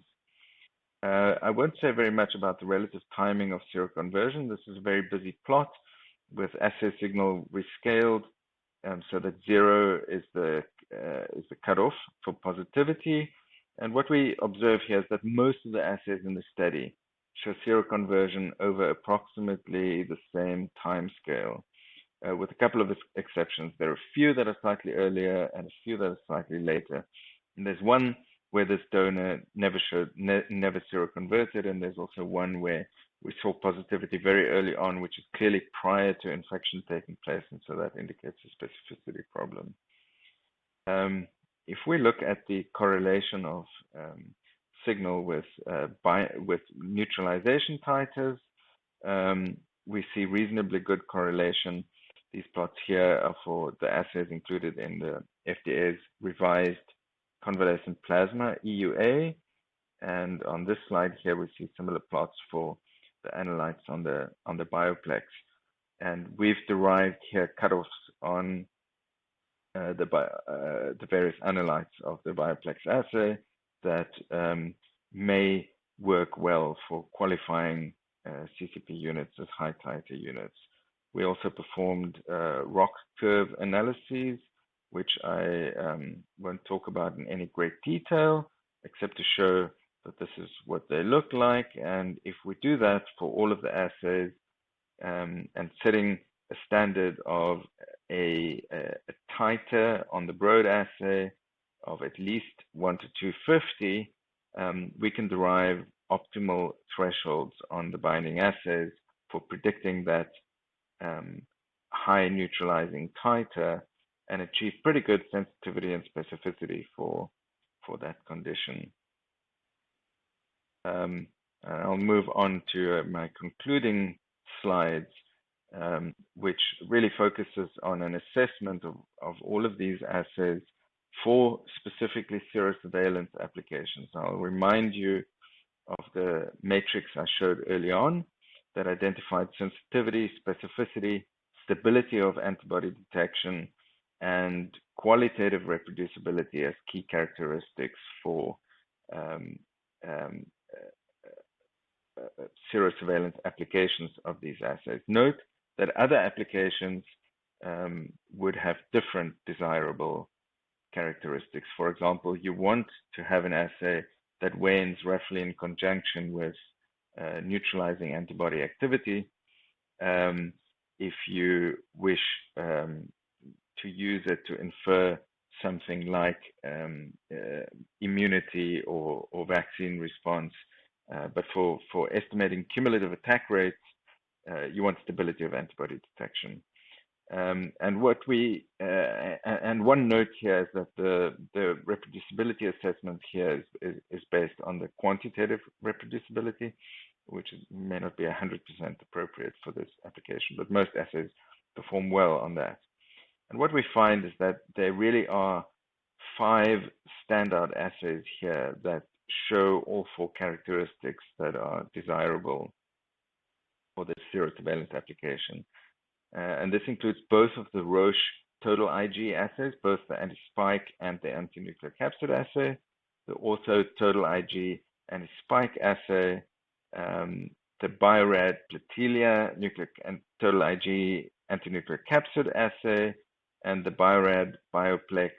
I won't say very much about the relative timing of seroconversion. This is a very busy plot with assay signal rescaled, so that 0 is the cutoff for positivity. And what we observe here is that most of the assays in the study show seroconversion over approximately the same time scale, with a couple of exceptions. There are a few that are slightly earlier and a few that are slightly later. And there's one where this donor never seroconverted, and there's also one where we saw positivity very early on, which is clearly prior to infection taking place, and so that indicates a specificity problem. If we look at the correlation of signal with neutralization titers, we see reasonably good correlation. These plots here are for the assays included in the FDA's revised convalescent plasma EUA, and on this slide here we see similar plots for the analytes on the bioplex, and we've derived here cutoffs on the various analytes of the bioplex assay that may work well for qualifying CCP units as high titer units. We also performed ROC curve analyses, which I won't talk about in any great detail, except to show that this is what they look like. And if we do that for all of the assays and setting a standard of a titer on the Broad assay of at least 1 to 250, we can derive optimal thresholds on the binding assays for predicting that high neutralizing titer and achieve pretty good sensitivity and specificity for that condition. I'll move on to my concluding slides, which really focuses on an assessment of all of these assays for specifically serosurveillance applications. I'll remind you of the matrix I showed early on that identified sensitivity, specificity, stability of antibody detection, and qualitative reproducibility as key characteristics for serosurveillance applications of these assays. Note that other applications would have different desirable characteristics. For example, you want to have an assay that wanes roughly in conjunction with neutralizing antibody activity. If you wish to use it to infer something like immunity or vaccine response, but for estimating cumulative attack rates, you want stability of antibody detection. And one note here is that the reproducibility assessment here is based on the quantitative reproducibility, which may not be 100% appropriate for this application, but most assays perform well on that. And what we find is that there really are 5 standout assays here that show all 4 characteristics that are desirable for the serosurveillance application. And this includes both of the Roche total IG assays, both the anti-spike and the anti-nuclear capsid assay, the ortho total IG anti-spike assay, the Bio-Rad platelia nucleic and total IG anti-nuclear capsid assay, and the Bio-Rad Bioplex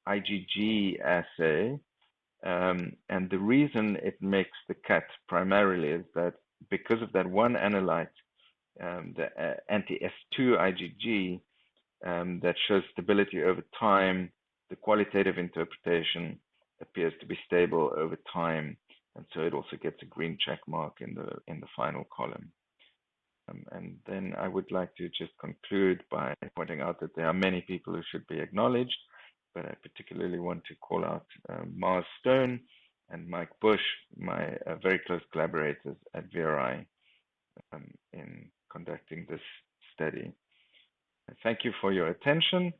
IgG assay. And the reason it makes the cut primarily is that because of that one analyte, the anti-S2 IgG, that shows stability over time, the qualitative interpretation appears to be stable over time, and so it also gets a green check mark in the final column. And then I would like to just conclude by pointing out that there are many people who should be acknowledged, but I particularly want to call out Mars Stone and Mike Bush, my very close collaborators at VRI in conducting this study. Thank you for your attention,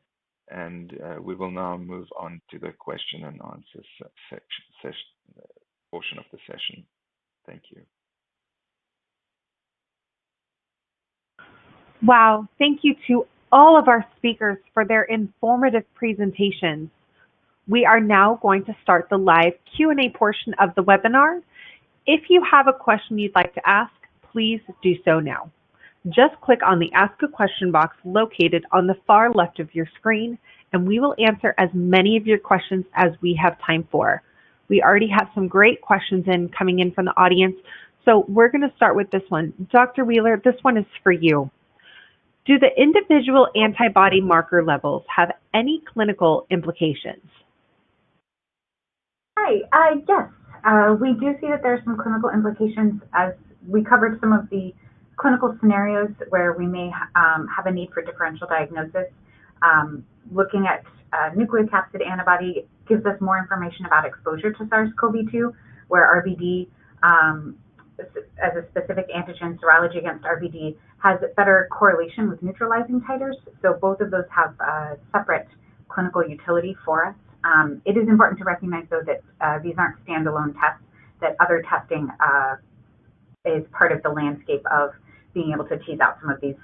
and we will now move on to the question and answer portion of the session. Thank you. Wow, thank you to all of our speakers for their informative presentations. We are now going to start the live Q&A portion of the webinar. If you have a question you'd like to ask, please do so now. Just click on the Ask a Question box located on the far left of your screen, and we will answer as many of your questions as we have time for. We already have some great questions coming in from the audience, so we're going to start with this one. Dr. Wheeler, this one is for you. Do the individual antibody marker levels have any clinical implications? Hi, yes. We do see that there are some clinical implications, as we covered some of the clinical scenarios where we may have a need for differential diagnosis. Looking at nucleocapsid antibody gives us more information about exposure to SARS-CoV-2, where RBD, as a specific antigen serology against RBD, has better correlation with neutralizing titers. So both of those have separate clinical utility for us. It is important to recognize, though, that these aren't standalone tests, that other testing is part of the landscape of being able to tease out some of these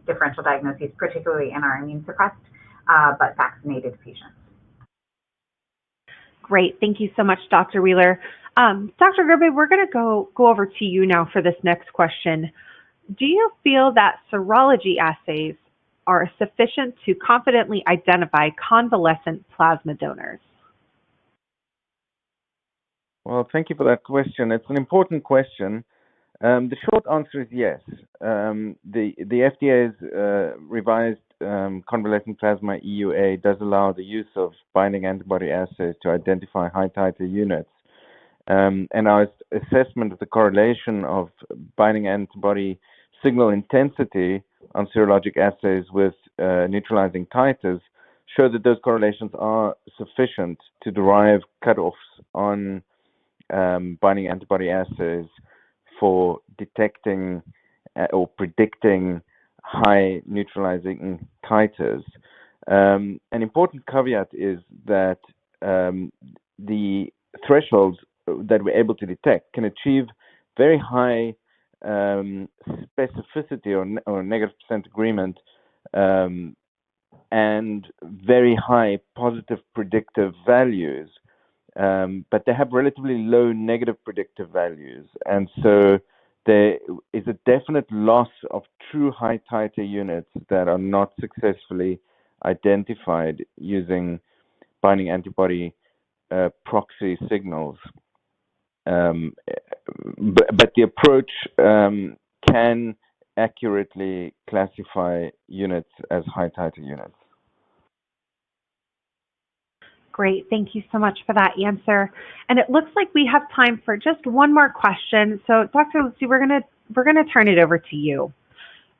differential diagnoses, particularly in our immune suppressed but vaccinated patients. Great. Thank you so much, Dr. Wheeler. Dr. Grebe, we're going to go over to you now for this next question. Do you feel that serology assays are sufficient to confidently identify convalescent plasma donors? Well, thank you for that question. It's an important question. The short answer is yes. The FDA's revised convalescent plasma EUA does allow the use of binding antibody assays to identify high titer units. And our assessment of the correlation of binding antibody signal intensity on serologic assays with neutralizing titers show that those correlations are sufficient to derive cutoffs on binding antibody assays for detecting or predicting high neutralizing titers. An important caveat is that the thresholds that we're able to detect can achieve very high specificity or negative % agreement and very high positive predictive values, but they have relatively low negative predictive values. And so there is a definite loss of true high titer units that are not successfully identified using binding antibody proxy signals. But the approach can accurately classify units as high titer units. Great. Thank you so much for that answer. And it looks like we have time for just one more question. So, Dr. Luzzi, we're gonna turn it over to you.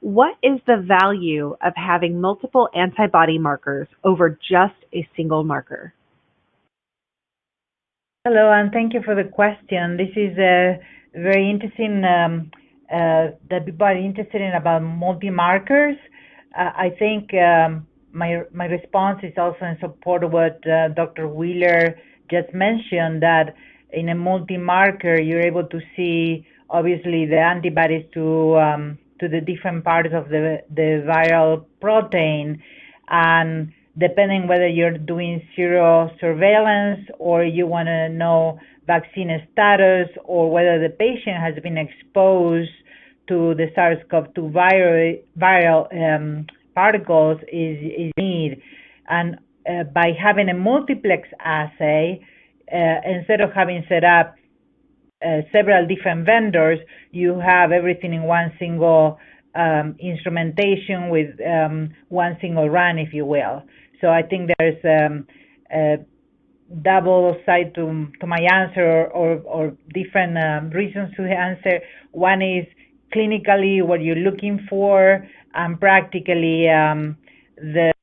What is the value of having multiple antibody markers over just a single marker? Hello, and thank you for the question. This is very interesting that people are interested in about multi-markers. I think my response is also in support of what Dr. Wheeler just mentioned, that in a multi-marker, you're able to see, obviously, the antibodies to the different parts of the viral protein, and depending whether you're doing serosurveillance or you want to know vaccine status or whether the patient has been exposed to the SARS-CoV-2 viral particles is need. And by having a multiplex assay, instead of having set up several different vendors, you have everything in one single instrumentation with one single run, if you will. So I think there's a double side to my answer, or different reasons to the answer. One is clinically what you're looking for, and practically the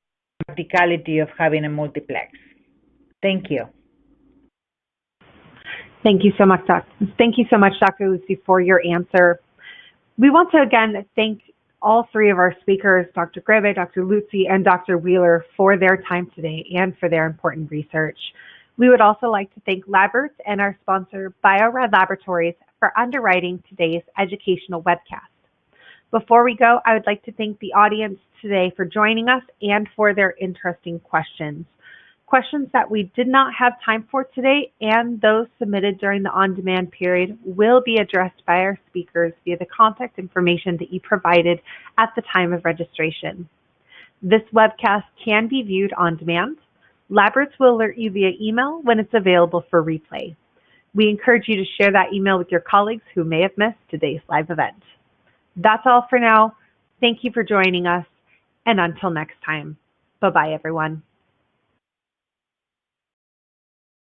practicality of having a multiplex. Thank you. Thank you so much, Dr. Luzzi, for your answer. We want to again thank all three of our speakers, Dr. Grebe, Dr. Luzzi, and Dr. Wheeler, for their time today and for their important research. We would also like to thank LabRoots and our sponsor, Bio-Rad Laboratories, for underwriting today's educational webcast. Before we go, I would like to thank the audience today for joining us and for their interesting questions. Questions that we did not have time for today and those submitted during the on-demand period will be addressed by our speakers via the contact information that you provided at the time of registration. This webcast can be viewed on demand. LabRoots will alert you via email when it's available for replay. We encourage you to share that email with your colleagues who may have missed today's live event. That's all for now. Thank you for joining us, and until next time, bye-bye, everyone.